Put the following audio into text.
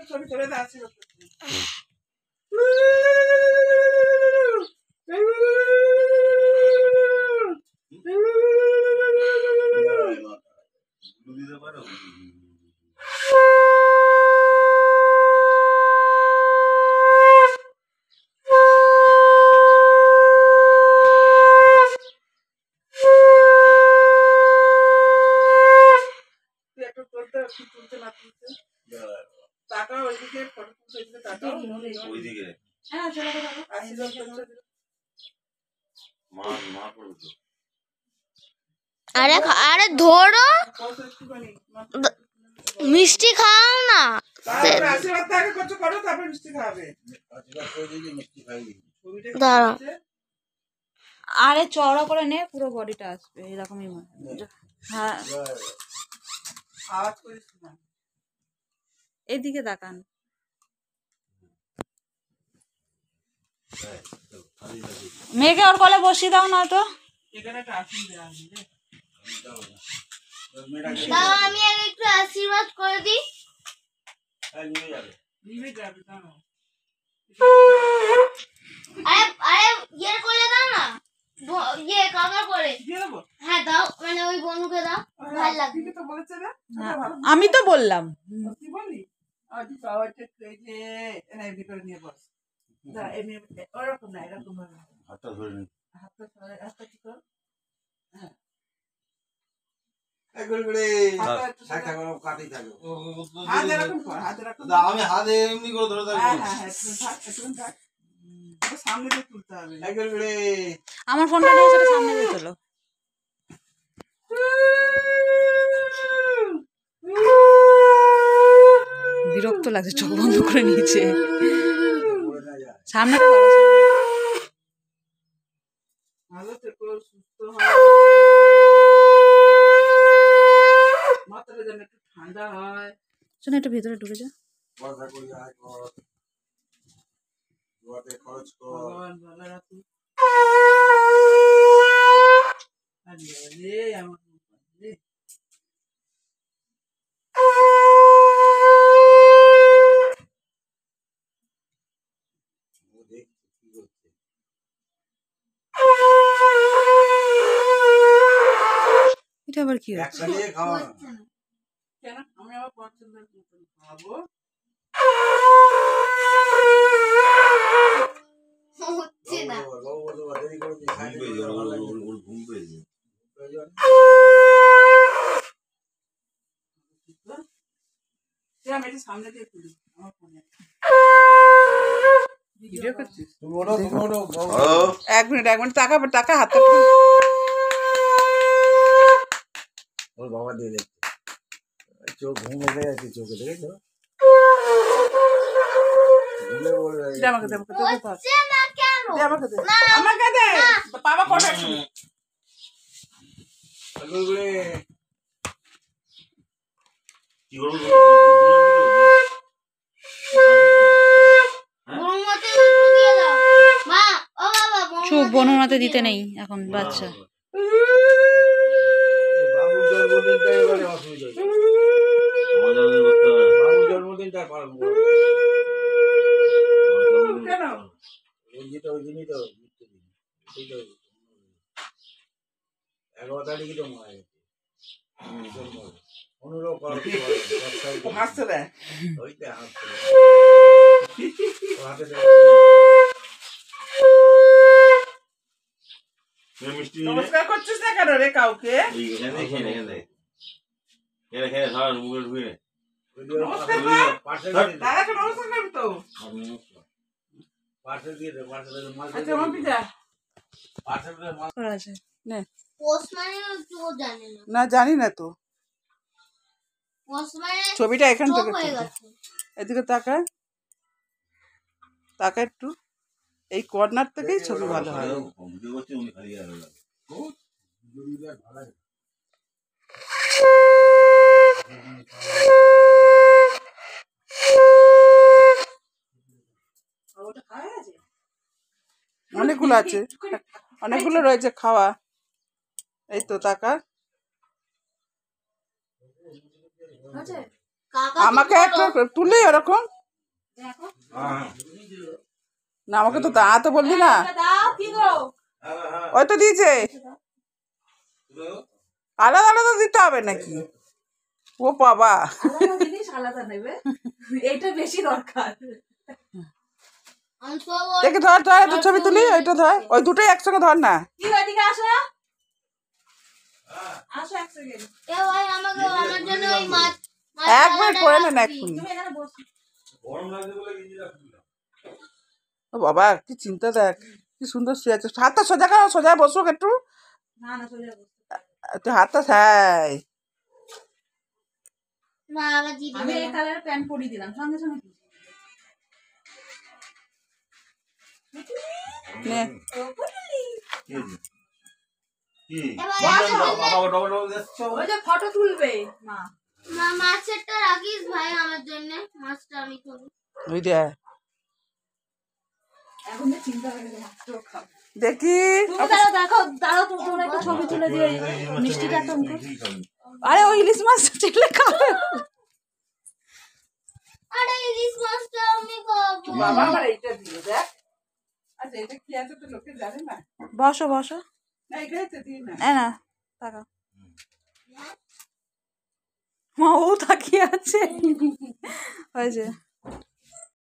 ছবি তুলে দাও আশীর্বাদ তুলতে না তুলতে টাকা ওইদিকে ফটো তুলতে ওইদিকে টাকা ওইদিকে হ্যাঁ চলো টাকা আশীর্বাদ করতে মা পড়তো আরে আরে ধরো মিষ্টি খাও না আশীর্বাদ আগে করছো করো তারপর মিষ্টি খাবে আশীর্বাদ করে দিই মিষ্টি খাইবি দাঁড়াও আরে চওড়া করে নে পুরো বডিটা আসবে এরকমই হ্যাঁ আওয়াজ করিস না এদিকে তাকান মেয়েকে ওর কোলে বসিয়ে দাও না তো এখানে একটা আসন দেওয়া আছে দাও আমি একটু আশীর্বাদ করে দিই নিয়ে যাবে দাও আরে আরে ইয়ের কোলে দাও না ইয়ে কাকার কোলে দিয়ে দেবো হ্যাঁ দাও মানে ওই বন্ধুকে দাও ভালো লাগবে ঠিক তো বলেছে না আমি তো বললাম কি বলি আজ পাওয়ারটা যে এনে ভিতরে নিয়ে বস না এমনি ওরকম না এরকম ভাবে হাতটা ধরে নি হাতটা ধরে হাতটা কি কর হ্যাঁ একবার করে হাতটা করে কাটি থাকে হাত এরকম কর হাত এরকম আমি হাতে এমনি করে ধরে থাকবো হ্যাঁ হ্যাঁ একটু থাক সামনে দিয়ে তুলতে হবে একবার করে আমার ফোনটা নিয়ে সেটা সামনে দিয়ে তোলো বিরক্ত লাগছে চোখ বন্ধ করে নিয়েছে সামনে ভালো থেকো সুস্থ হও মাথাটা যেন একটু ঠান্ডা হয় শোনো একটু ভেতরে ঢুকে যা বর্ষা করি আয় কর দুয়াতে খরচ কর ভগবান ভালো রাখুন আরে আমার এটা আবার কি হচ্ছে একসাথে খাওয়া কেন আমি আবার পছন্দের মতন খাবো হচ্ছে না ঘুম পেয়েছে আমি এটা সামনে দিয়ে তুলি আমার ফোনে ভিডিও করছিস এক মিনিট টাকা হাতে ওর বাবা দিয়ে দেখছে চোখ ঘুম এসে গেছে চোখে দেখেছো আমাকে দে হচ্ছে না কেন আমাকে দে বাবা কটা কি করবো বনুমাতে দিয়ে দাও মা ও বাবা চুপ বনুমাতে দিতে নেই এখন বাচ্চা বাবুর জন্মদিনটা এবারে অসুবিধা বাবুর জন্মদিনটা পালন করবো কেন ওই দিনই তো 11 তারিখই তো মারা গেছে 15 হাসতে দেয় ওইটা হাতে নমস্কার করছিস না কেন রে কাউকে দাদাকে নমস্কার করবি তো আচ্ছা মাপি যা আছে পোস্ট মানে তো জানে না না জানি না তো পোস্ট মানে ছবিটা এখান থেকে হয়ে তুলতে। গেছে এদিকে তাকা একটু এই কর্নার থেকেই ছবি ভালো হয় অনেকগুলো আছে অনেকগুলো রয়েছে খাওয়া এই তো টাকা কাকা আমাকে একটা তুলে ওরকম না আমাকে তো তা তো বললি না। দাও কি গো ওই তো দিয়েছে, আলাদা আলাদা দিতে হবে নাকি? ও বাবা, আলাদা জিনিস আলাদা নেবে, এইটা বেশি দরকার। আমি সব দেখে ধর ধর একটা ছবি তুলি, ওইটা ধর, ওই দুটোই একসঙ্গে ধর না। কি গো এদিকে আসো, আসো এক সেকেন্ড। এ ভাই আমাকে আমার জন্য ওই মাছ এক মিনিট করে নেন এক্ষুনি। তুমি এখানে বসো। ও বাবা কি চিন্তা, দেখ কি সুন্দর শুয়ে আছে। হাতটা সোজা করো, সোজা বসো একটু, না না চলে যাবো। একটু হাতটা হ্যাঁ। না আবার জিতে আমি এই কালারের প্যান্ট পরিয়ে দিলাম সঙ্গে সঙ্গে কি? নে ওই যে ফটো তুলবে মা। মাছেরটা রাখিস ভাই আমার জন্য, মাছটা আমি খাবো। ওই দে এখন যে চিন্তা করে মাত্র খাবো। দেখি। তুমি দাঁড়াও, দেখো দাঁড়াও, তোমরা একটা ছবি তুলে দিয়ে মিষ্টিটা একটা মুখে। আরে ওই ইলিশ মাছ চিলে খাবে। আরে ইলিশ মাছটা আমি খাবো। বাবা আমার এইটা দিল দেখ। আচ্ছা এটা কি আছে তো লোকে জানে না। বসো বসো, না এটাই তো দিই না। না তাকাও। মা ও তাকিয়ে আছে, হয়েছে।